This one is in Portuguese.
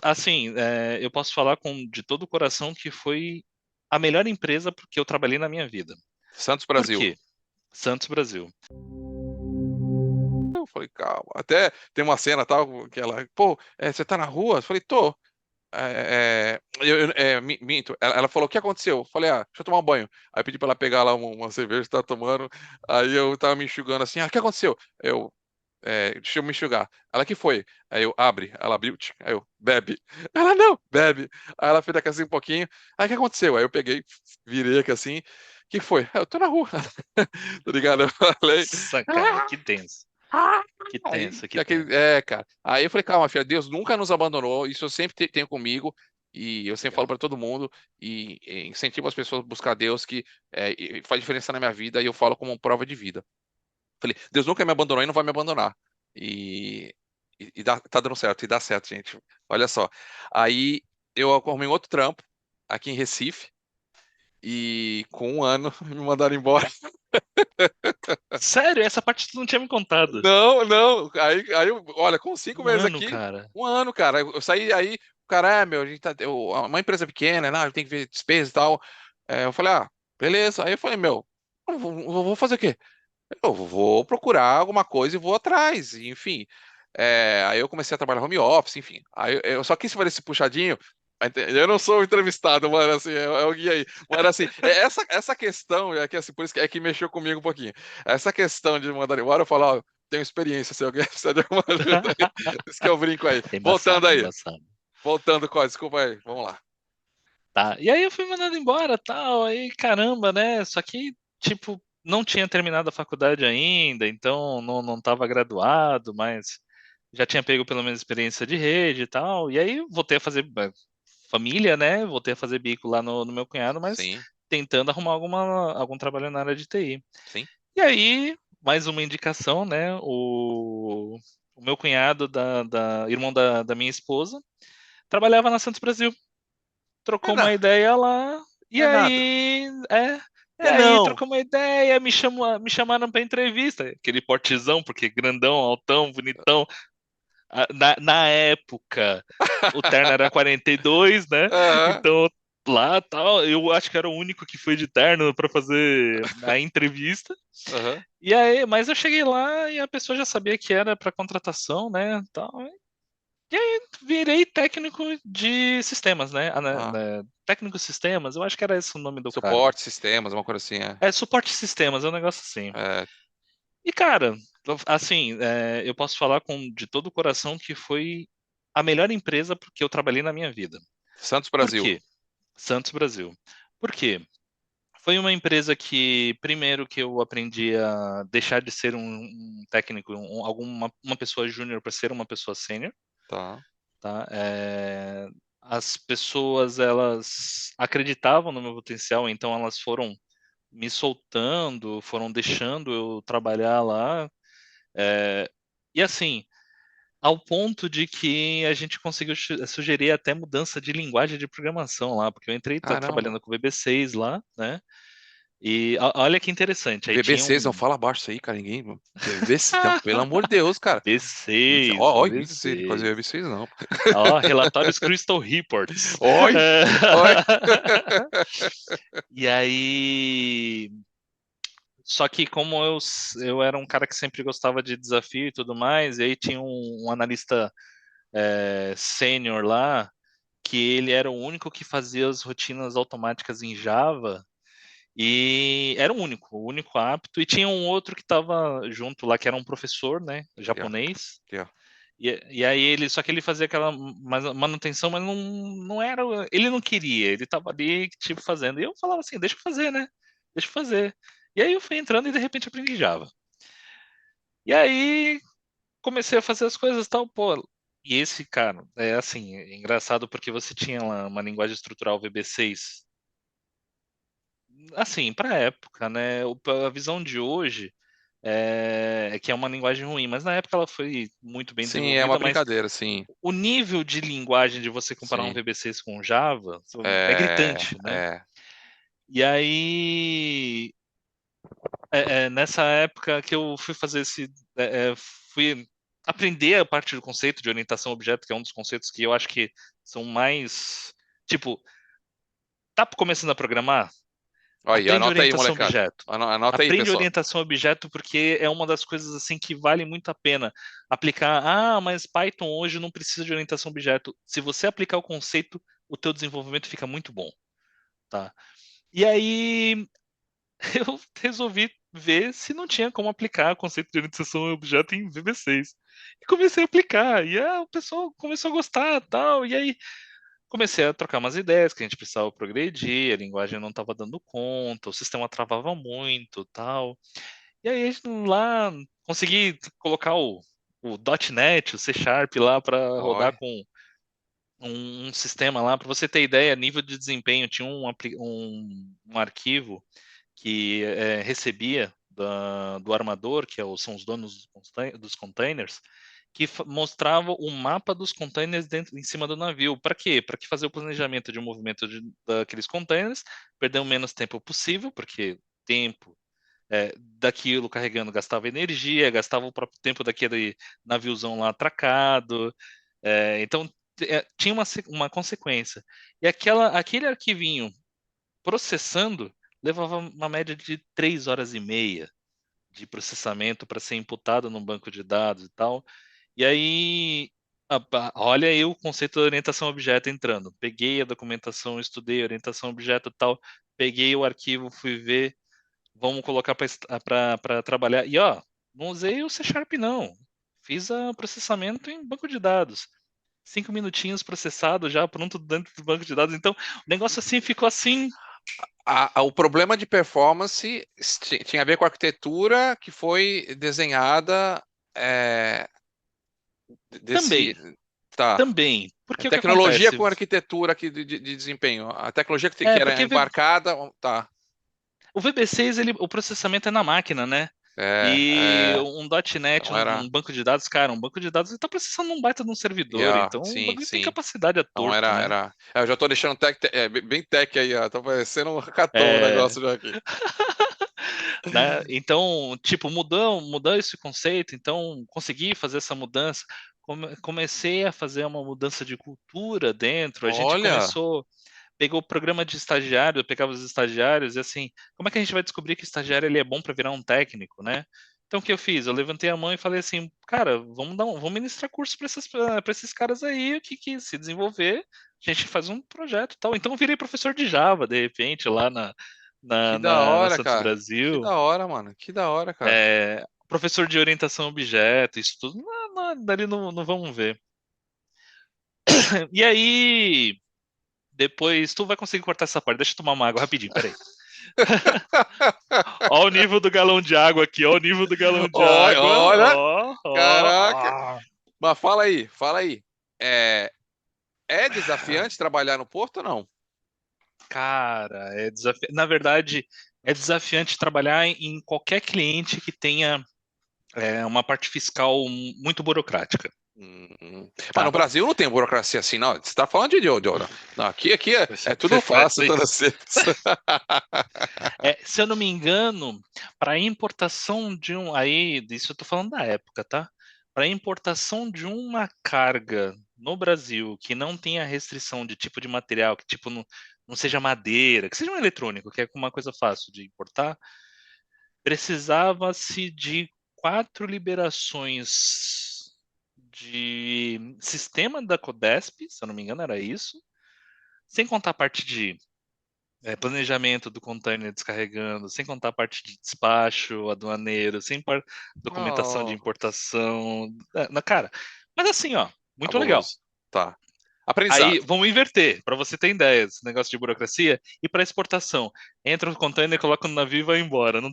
Assim, eu posso falar de todo o coração que foi a melhor empresa que eu trabalhei na minha vida. Santos Por Brasil. quê? Santos Brasil. Eu falei, calma. Até tem uma cena tal que ela, pô, você tá na rua? Eu falei, tô. Minto. Ela falou, o que aconteceu? Eu falei, deixa eu tomar um banho. Aí eu pedi pra ela pegar lá uma cerveja que tava tomando. Aí eu tava me enxugando assim, o que aconteceu? Eu, deixa eu me enxugar. Ela, que foi? Aí eu, abre. Ela abriu, aí eu, bebe. Ela, não, bebe. Aí ela fez aqui assim um pouquinho. Aí o que aconteceu? Aí eu peguei, virei aqui assim, que foi? Eu tô na rua. Tá ligado? Eu falei, Nossa, cara, ah, que tenso. ah. Que Aí, tenso, que tenso. cara. Aí eu falei, calma, filha, Deus nunca nos abandonou, isso eu sempre tenho comigo, e eu sempre falo Legal. pra todo mundo, e incentivo as pessoas a buscar Deus, que e faz diferença na minha vida, e eu falo como prova de vida. Falei, Deus nunca me abandonou e não vai me abandonar. E, tá dando certo, e dá certo, gente. Olha só. Aí eu arrumei um outro trampo, aqui em Recife, e com um ano me mandaram embora. Sério, essa parte tu não tinha me contado. Não, não. Olha, com cinco Um meses ano, aqui, cara. um ano, cara. Eu saí aí, o cara, meu, a gente tá, uma empresa pequena, né? Tem que ver despesa e tal. Eu falei, beleza. Aí eu falei, meu, eu vou fazer o quê? Eu vou procurar alguma coisa e vou atrás, enfim. Aí eu comecei a trabalhar home office, enfim. Aí eu só quis fazer esse puxadinho. Eu não sou o entrevistado, mano, assim, é o guia aí. Mas assim, essa questão, é que assim, por isso que é que mexeu comigo um pouquinho. Essa questão de mandar embora, eu falo, tenho experiência, se alguém precisa de alguma ajuda aí. Isso que eu brinco aí. Voltando É aí, embaçado. voltando, desculpa aí, vamos lá. Tá. E aí eu fui mandado embora, tal, aí caramba, né? Só que, tipo, não tinha terminado a faculdade ainda, então não tava graduado, mas já tinha pego pelo menos experiência de rede e tal. E aí voltei a fazer família, né? Voltei a fazer bico lá no meu cunhado, mas Sim, tentando arrumar algum trabalho na área de TI. sim. E aí, mais uma indicação, né? O meu cunhado, irmão da minha esposa, trabalhava na Santos Brasil, É, trocou uma ideia lá, e é nada. aí, e É aí não. trocou uma ideia, me chamaram pra entrevista, aquele portezão, porque grandão, altão, bonitão. Na época, o terno era 42, né? Aham, Então, lá, tal, eu acho que era o único que foi de terno pra fazer a entrevista. aham. E aí, mas eu cheguei lá e a pessoa já sabia que era para contratação, né, tal. E aí virei técnico de sistemas, né? Ah, Técnico de sistemas, eu acho que era esse o nome do cargo. suporte, sistemas, uma coisa assim, é. É suporte de sistemas, é um negócio assim. É, E cara, assim, eu posso falar de todo o coração que foi a melhor empresa que eu trabalhei na minha vida. Santos Por Brasil. quê? Santos Brasil. Por quê? Foi uma empresa que, primeiro, que eu aprendi a deixar de ser um técnico, uma pessoa júnior para ser uma pessoa sênior, Tá. tá? As pessoas, elas acreditavam no meu potencial, então elas foram me soltando, foram deixando eu trabalhar lá. E assim, ao ponto de que a gente conseguiu sugerir até mudança de linguagem de programação lá, porque eu entrei Caramba. trabalhando com VB6 lá, né? E olha que interessante, aí tinha VB6, não um fala abaixo isso aí, cara. Ninguém. VB6, não, pelo amor de Deus, cara. VB6, Ó, misericórdia, VB6. VB6 não. Ó, relatórios Crystal Reports. Oi, É, oi. E aí, só que como eu era um cara que sempre gostava de desafio e tudo mais, e aí tinha um analista sênior lá, que ele era o único que fazia as rotinas automáticas em Java, e era o único apto, e tinha um outro que estava junto lá, que era um professor, né, Aqui, ó. japonês, Aqui, ó. e aí só que ele fazia aquela manutenção, mas não era, ele não queria, ele tava ali, tipo, fazendo, e eu falava assim, deixa eu fazer, né, deixa eu fazer. E aí eu fui entrando e de repente aprendi Java. E aí comecei a fazer as coisas e tal, pô, e esse, cara, é assim, é engraçado porque você tinha lá uma linguagem estrutural VB6, assim, para época, né? A visão de hoje é que é uma linguagem ruim, mas na época ela foi muito bem Sim, é uma desenvolvida, mas brincadeira, sim. o nível de linguagem de você comparar um Sim. VB6 com Java é É, gritante, né? é. E aí, nessa época que eu fui fazer fui aprender a parte do conceito de orientação a objeto, que é um dos conceitos que eu acho que são mais, tipo, tá começando a programar? Aí, Aprende anota aí, orientação a molecada. objeto. Anota aí, Aprende pessoal. orientação a objeto porque é uma das coisas assim que vale muito a pena aplicar. Ah, mas Python hoje não precisa de orientação a objeto. Se você aplicar o conceito, o teu desenvolvimento fica muito bom, tá? E aí eu resolvi ver se não tinha como aplicar o conceito de orientação a objeto em VB6. E comecei a aplicar, e o pessoal começou a gostar, tal, e aí comecei a trocar umas ideias que a gente precisava progredir, a linguagem não estava dando conta, o sistema travava muito, tal. E aí a gente lá consegui colocar o .NET, o C Sharp lá para rodar Oi. com um sistema lá, para você ter ideia, nível de desempenho, tinha um arquivo que recebia do armador, são os donos dos containers, que mostrava o mapa dos containers dentro, em cima do navio. Para quê? Para que fazer o planejamento de um movimento daqueles containers, perder o menos tempo possível, porque tempo daquilo carregando gastava energia, gastava o próprio tempo daquele naviozão lá atracado. Então, tinha uma consequência. E aquele arquivinho processando levava uma média de 3 horas e meia de processamento para ser imputado num banco de dados e tal. E aí, olha aí o conceito da orientação a objeto entrando. Peguei a documentação, estudei orientação a objeto e tal, peguei o arquivo, fui ver, vamos colocar para trabalhar. E ó, não usei o C Sharp não. Fiz o processamento em banco de dados. 5 minutinhos processado já pronto dentro do banco de dados. Então, o negócio assim ficou assim O problema de performance tinha a ver com a arquitetura que foi desenhada desse. também. Tá. Também. É Porque o que tecnologia acontece? com arquitetura aqui de desempenho. A tecnologia que era Porque embarcada. Tá. o VB6, o processamento é na máquina, né? E um .NET, Então era. um banco de dados, cara, um banco de dados ele tá processando um baita de um servidor, então o Sim, bagulho tem sim. capacidade a Então torto, né? eu já tô deixando bem tech aí, ó. Tá parecendo um hackathon o É, negócio já aqui. né? Então, tipo, mudou esse conceito, então consegui fazer essa mudança. Comecei a fazer uma mudança de cultura dentro, a gente Olha, pegou o programa de estagiário, eu pegava os estagiários e assim, como é que a gente vai descobrir que o estagiário ele é bom para virar um técnico, né? Então o que eu fiz? Eu levantei a mão e falei assim, cara, vamos ministrar curso para esses caras aí, o que se desenvolver, a gente faz um projeto e tal. Então eu virei professor de Java, de repente, lá que da na hora, Santos cara. Que Brasil, da hora, mano. Que da hora, cara. professor de orientação a objeto, isso tudo, dali não vamos ver. E aí, depois, tu vai conseguir cortar essa parte, deixa eu tomar uma água rapidinho, peraí. Ó o nível do galão de água aqui, ó o nível do galão de Olha, água. olha, Ó, ó, caraca. ó. Mas fala aí, fala aí. É, é desafiante trabalhar no Porto ou não? Cara, na verdade, é desafiante trabalhar em qualquer cliente que tenha uma parte fiscal muito burocrática, Mas no tá? Brasil não tem burocracia assim, não. Você está falando de ouro. Não, aqui é tudo Você- fácil, toda sexta. se eu não me engano, para importação de aí, isso eu tô falando da época, tá? Para importação de uma carga no Brasil que não tenha restrição de tipo de material, que tipo não seja madeira, que seja um eletrônico, que é uma coisa fácil de importar, precisava-se de 4 liberações de sistema da Codesp, se eu não me engano era isso, sem contar a parte de planejamento do container descarregando, sem contar a parte de despacho, aduaneiro, documentação de Oh, importação. Cara, mas assim, ó, muito legal. cabuloso. Tá. Aí, Aprendizado. vamos inverter, para você ter ideia, esse negócio de burocracia, e para exportação. Entra no container, coloca no navio e vai embora. Não...